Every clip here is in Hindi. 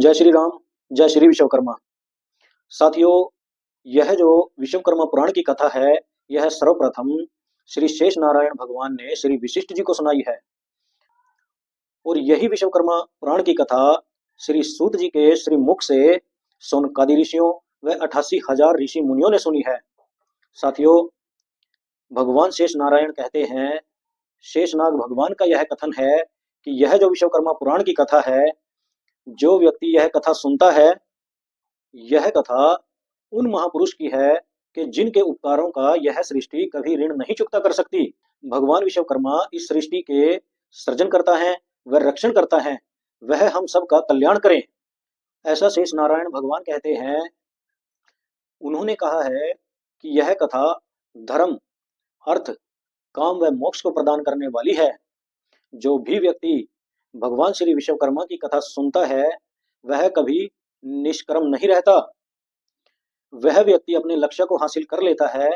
जय श्री राम। जय श्री विश्वकर्मा। साथियों, यह जो विश्वकर्मा पुराण की कथा है, यह सर्वप्रथम श्री शेष नारायण भगवान ने श्री वशिष्ठ जी को सुनाई है। और यही विश्वकर्मा पुराण की कथा श्री सूत जी के श्री मुख से सौनकादि ऋषियों व 88,000 ऋषि मुनियों ने सुनी है। साथियों, भगवान शेष नारायण कहते हैं, शेषनाग भगवान का यह कथन है कि यह जो विश्वकर्मा पुराण की कथा है, जो व्यक्ति यह कथा सुनता है, यह कथा उन महापुरुष की है कि जिनके उपकारों का यह सृष्टि कभी ऋण नहीं चुकता कर सकती। भगवान विश्वकर्मा इस सृष्टि के सृजन करता है व रक्षण करता है, वह हम सब का कल्याण करें, ऐसा शेष नारायण भगवान कहते हैं। उन्होंने कहा है कि यह कथा धर्म, अर्थ, काम व मोक्ष को प्रदान करने वाली है। जो भी व्यक्ति भगवान श्री विश्वकर्मा की कथा सुनता है, वह कभी निष्कर्म नहीं रहता। वह व्यक्ति अपने लक्ष्य को हासिल कर लेता है।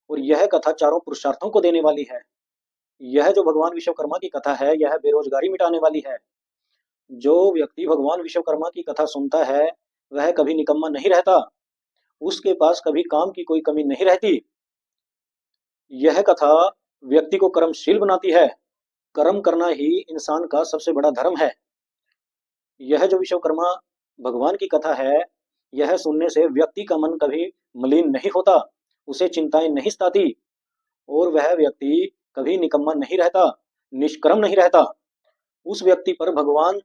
और यह कथा चारों पुरुषार्थों को देने वाली है। यह जो भगवान विश्वकर्मा की कथा है, यह बेरोजगारी मिटाने वाली है। जो व्यक्ति भगवान विश्वकर्मा की कथा सुनता है, वह कभी निकम्मा नहीं रहता। उसके पास कभी काम की कोई कमी नहीं रहती। यह कथा व्यक्ति को कर्मशील बनाती है। कर्म करना ही इंसान का सबसे बड़ा धर्म है। यह जो विश्वकर्मा भगवान की कथा है, यह सुनने से व्यक्ति का मन कभी मलिन नहीं होता, उसे चिंताएं नहीं सताती, और वह व्यक्ति कभी निकम्मा नहीं रहता, निष्कर्म नहीं रहता। उस व्यक्ति पर भगवान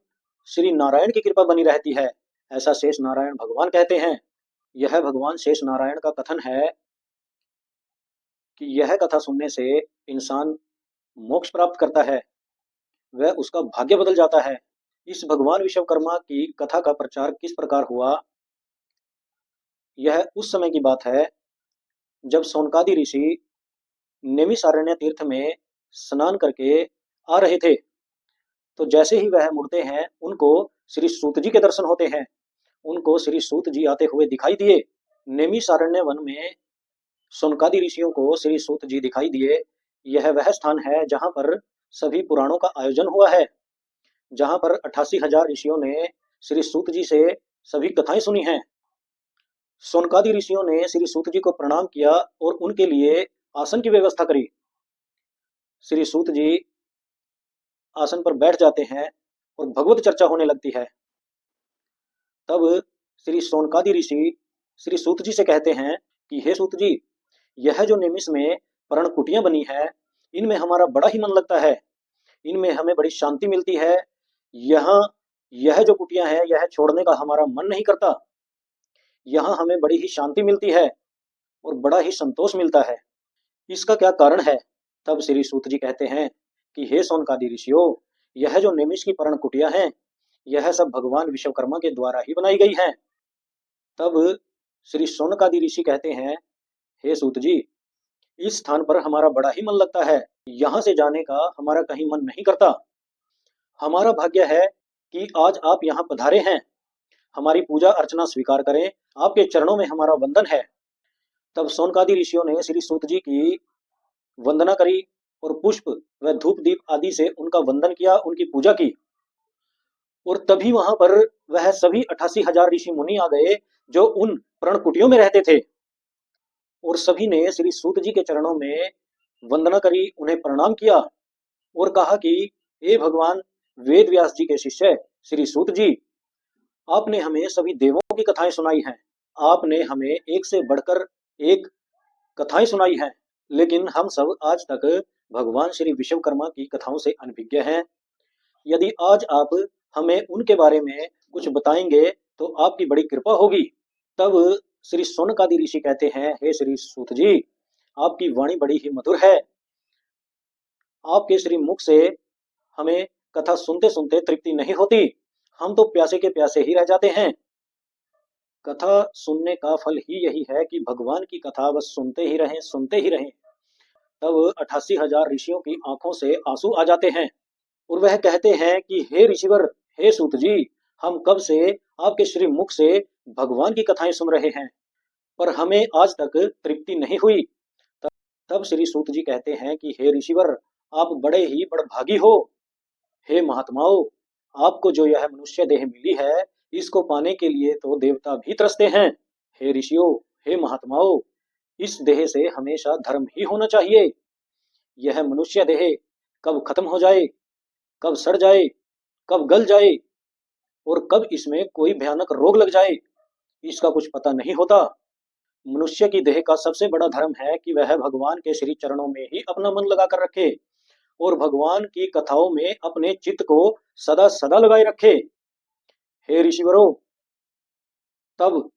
श्री नारायण की कृपा बनी रहती है, ऐसा शेष नारायण भगवान कहते हैं। यह भगवान शेष नारायण का कथन है कि यह कथा सुनने से इंसान मोक्ष प्राप्त करता है, वह उसका भाग्य बदल जाता है। इस भगवान विश्वकर्मा की कथा का प्रचार किस प्रकार हुआ, यह उस समय की बात है जब सौनकादि ऋषि नैमिषारण्य तीर्थ में स्नान करके आ रहे थे। तो जैसे ही वह मुड़ते हैं, उनको श्री सूत जी के दर्शन होते हैं। उनको श्री सूत जी आते हुए दिखाई दिए। नैमिषारण्य वन में सौनकादि ऋषियों को श्री सूत जी दिखाई दिए। यह वह स्थान है जहां पर सभी पुराणों का आयोजन हुआ है, जहां पर 88,000 ऋषियों ने श्री सूत जी से सभी कथाएं सुनी हैं। सौनकादि ऋषियों ने श्री सूत जी को प्रणाम किया और उनके लिए आसन की व्यवस्था करी। श्री सूत जी आसन पर बैठ जाते हैं और भगवत चर्चा होने लगती है। तब श्री सौनकादि ऋषि श्री सूत जी से कहते हैं कि हे सूत जी, यह जो निमिष में पर्णकुटियां बनी है, इनमें हमारा बड़ा ही मन लगता है, इनमें हमें बड़ी शांति मिलती है। यहाँ यह जो कुटियां है, यह छोड़ने का हमारा मन नहीं करता। यहाँ हमें बड़ी ही शांति मिलती है और बड़ा ही संतोष मिलता है। इसका क्या कारण है? तब श्री सूत जी कहते हैं कि हे सौनकादि ऋषियों, यह जो निमिष की पर्ण कुटियां हैं, यह सब भगवान विश्वकर्मा के द्वारा ही बनाई गई हैं। तब श्री सौनकादि ऋषि कहते हैं, हे सूत जी, इस स्थान पर हमारा बड़ा ही मन लगता है, यहाँ से जाने का हमारा कहीं मन नहीं करता। हमारा भाग्य है कि आज आप यहाँ पधारे हैं। हमारी पूजा अर्चना स्वीकार करें, आपके चरणों में हमारा वंदन है। तब सौनकादि ऋषियों ने श्री सूत जी की वंदना करी और पुष्प व धूप दीप आदि से उनका वंदन किया, उनकी पूजा की। और तभी वहां पर वह सभी 88,000 ऋषि मुनि आ गए जो उन पर्णकुटियों में रहते थे। और सभी ने श्री सूत जी के चरणों में वंदना करी, उन्हें प्रणाम किया और कहा कि हे भगवान वेद व्यास जी के शिष्य श्री सूत जी, आपने हमें सभी देवों की कथाएं सुनाई हैं। आपने हमें एक से बढ़कर एक कथाएं सुनाई हैं, लेकिन हम सब आज तक भगवान श्री विश्वकर्मा की कथाओं से अनभिज्ञ हैं। यदि आज आप हमें उनके बारे में कुछ बताएंगे तो आपकी बड़ी कृपा होगी। तब श्री सौनकादि ऋषि कहते हैं, हे श्री सूत जी, आपकी वाणी बड़ी ही मधुर है। आपके श्री मुख से हमें कथा सुनते सुनते तृप्ति नहीं होती, हम तो प्यासे के प्यासे ही रह जाते हैं। कथा सुनने का फल ही यही है कि भगवान की कथा बस सुनते ही रहें, सुनते ही रहें। तब 88,000 ऋषियों की आंखों से आंसू आ जाते हैं और वह कहते हैं कि हे ऋषिवर, हे सूत जी, हम कब से आपके श्री मुख से भगवान की कथाएं सुन रहे हैं, पर हमें आज तक तृप्ति नहीं हुई। तब श्री सूत जी कहते हैं कि हे ऋषिवर, आप बड़े ही बड़भागी हो। हे महात्माओं, आपको जो यह मनुष्य देह मिली है, इसको पाने के लिए तो देवता भी तरसते हैं। हे ऋषियों, हे महात्माओं, इस देह से हमेशा धर्म ही होना चाहिए। यह मनुष्य देह कब खत्म हो जाए, कब सड़ जाए, कब गल जाए और कब इसमें कोई भयानक रोग लग जाए, इसका कुछ पता नहीं होता। मनुष्य की देह का सबसे बड़ा धर्म है कि वह भगवान के श्री चरणों में ही अपना मन लगा कर रखे और भगवान की कथाओं में अपने चित्त को सदा सदा लगाए रखे। हे ऋषिवरों, तब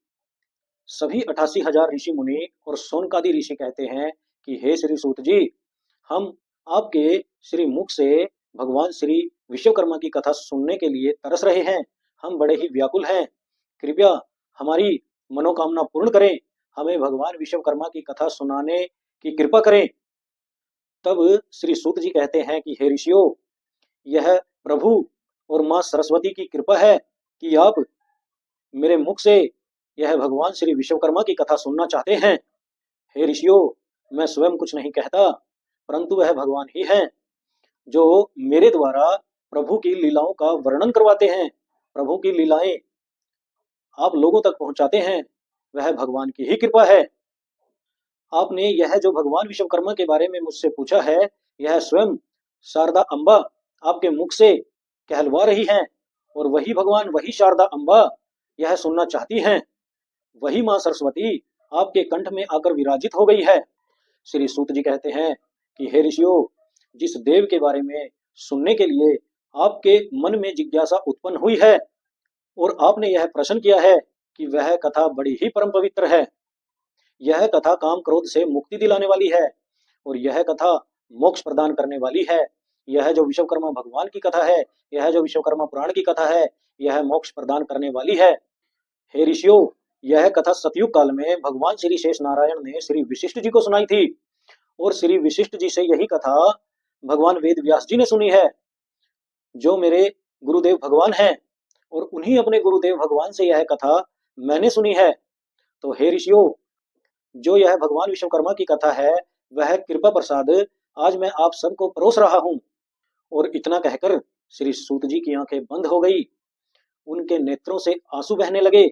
सभी 88,000 ऋषि मुनि और सोनकादि ऋषि कहते हैं कि हे श्री सूत जी, हम आपके श्री मुख से भगवान श्री विश्वकर्मा की कथा सुनने के लिए तरस रहे हैं। हम बड़े ही व्याकुल हैं। कृपया हमारी मनोकामना पूर्ण करें, हमें भगवान विश्वकर्मा की कथा सुनाने की कृपा करें। तब श्री सूत जी कहते हैं कि हे ऋषियों, यह प्रभु और मां सरस्वती की कृपा है कि आप मेरे मुख से यह भगवान श्री विश्वकर्मा की कथा सुनना चाहते हैं। हे ऋषियों, मैं स्वयं कुछ नहीं कहता, परंतु वह भगवान ही हैं जो मेरे द्वारा प्रभु की लीलाओं का वर्णन करवाते हैं, प्रभु की लीलाएं आप लोगों तक पहुंचाते हैं। वह भगवान की ही कृपा है। आपने यह जो भगवान विश्वकर्मा के बारे में मुझसे पूछा है, यह स्वयं शारदा अम्बा आपके मुख से कहलवा रही हैं और वही भगवान, वही शारदा अम्बा यह सुनना चाहती हैं। वही मां सरस्वती आपके कंठ में आकर विराजित हो गई है। श्री सूत जी कहते हैं कि हे ऋषियों, जिस देव के बारे में सुनने के लिए आपके मन में जिज्ञासा उत्पन्न हुई है और आपने यह प्रश्न किया है कि वह कथा बड़ी ही परम पवित्र है, यह कथा काम क्रोध से मुक्ति दिलाने वाली है और यह कथा मोक्ष प्रदान करने वाली है। यह जो विश्वकर्मा भगवान की कथा है, यह जो विश्वकर्मा पुराण की कथा है, यह मोक्ष प्रदान करने वाली है। हे ऋषियों, यह कथा सतयुग काल में भगवान श्री शेष नारायण ने श्री विशिष्ट जी को सुनाई थी और श्री विशिष्ट जी से यही कथा भगवान वेद व्यास जी ने सुनी है, जो मेरे गुरुदेव भगवान हैं, और उन्हीं अपने गुरुदेव भगवान से यह कथा मैंने सुनी है। तो हे ऋषियों, जो यह भगवान विश्वकर्मा की कथा है, वह कृपा प्रसाद आज मैं आप सबको परोस रहा हूं। और इतना कहकर श्री सूत जी की आंखें बंद हो गई, उनके नेत्रों से आंसू बहने लगे।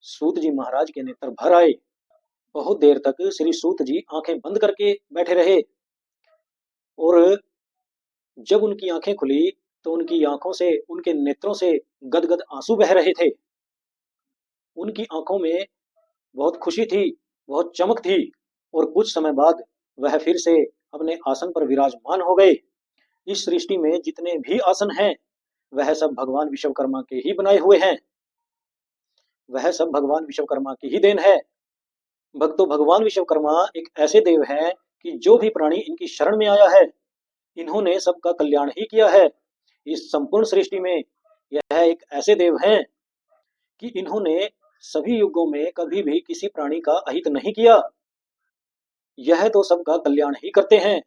सूत जी महाराज के नेत्र भर आए। बहुत देर तक श्री सूत जी आंखें बंद करके बैठे रहे और जब उनकी आंखें खुली तो उनकी आंखों से, उनके नेत्रों से गदगद आंसू बह रहे थे। उनकी आंखों में बहुत खुशी थी, बहुत चमक थी और कुछ समय बाद वह फिर से अपने आसन पर विराजमान हो गए। इस सृष्टि में जितने भी आसन हैं, वह सब भगवान विश्वकर्मा के ही बनाए हुए हैं, वह सब भगवान विश्वकर्मा की ही देन है। भक्तों, भगवान विश्वकर्मा एक ऐसे देव हैं कि जो भी प्राणी इनकी शरण में आया है, इन्होंने सबका कल्याण ही किया है। इस संपूर्ण सृष्टि में यह एक ऐसे देव हैं कि इन्होंने सभी युगों में कभी भी किसी प्राणी का अहित नहीं किया। यह तो सबका कल्याण ही करते हैं,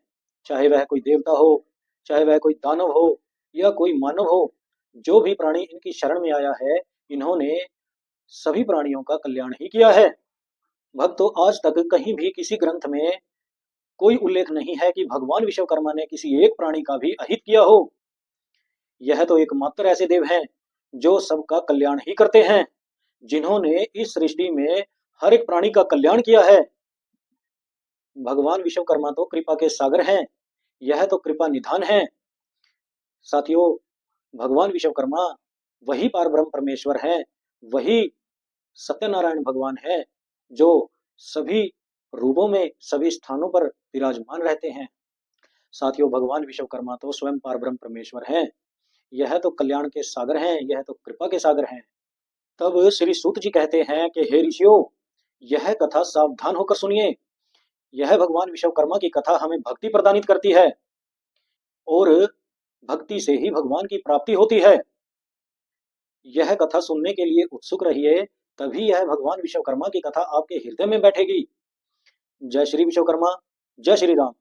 चाहे वह कोई देवता हो, चाहे वह कोई दानव हो या कोई मानव हो। जो भी प्राणी इनकी शरण में आया है, इन्होंने सभी प्राणियों का कल्याण ही किया है। भक्तों, आज तक कहीं भी किसी ग्रंथ में कोई उल्लेख नहीं है कि भगवान विश्वकर्मा ने किसी एक प्राणी का भी अहित किया हो। यह तो एकमात्र ऐसे देव हैं जो सबका कल्याण ही करते हैं, जिन्होंने इस सृष्टि में हर एक प्राणी का कल्याण किया है। भगवान विश्वकर्मा तो कृपा के सागर हैं, यह तो कृपा निधान है। साथियों, भगवान विश्वकर्मा वही पारब्रह्म परमेश्वर हैं, वही सत्यनारायण भगवान है जो सभी रूपों में, सभी स्थानों पर विराजमान रहते हैं। साथियों, भगवान विश्वकर्मा तो स्वयं पारब्रह्म परमेश्वर हैं, यह तो कल्याण के सागर हैं, यह तो कृपा के सागर हैं। तब श्री सूत जी कहते हैं कि हे ऋषियों, यह कथा सावधान होकर सुनिए। यह भगवान विश्वकर्मा की कथा हमें भक्ति प्रदानित करती है और भक्ति से ही भगवान की प्राप्ति होती है। यह कथा सुनने के लिए उत्सुक रहिए, तभी यह भगवान विश्वकर्मा की कथा आपके हृदय में बैठेगी। जय श्री विश्वकर्मा, जय श्री राम।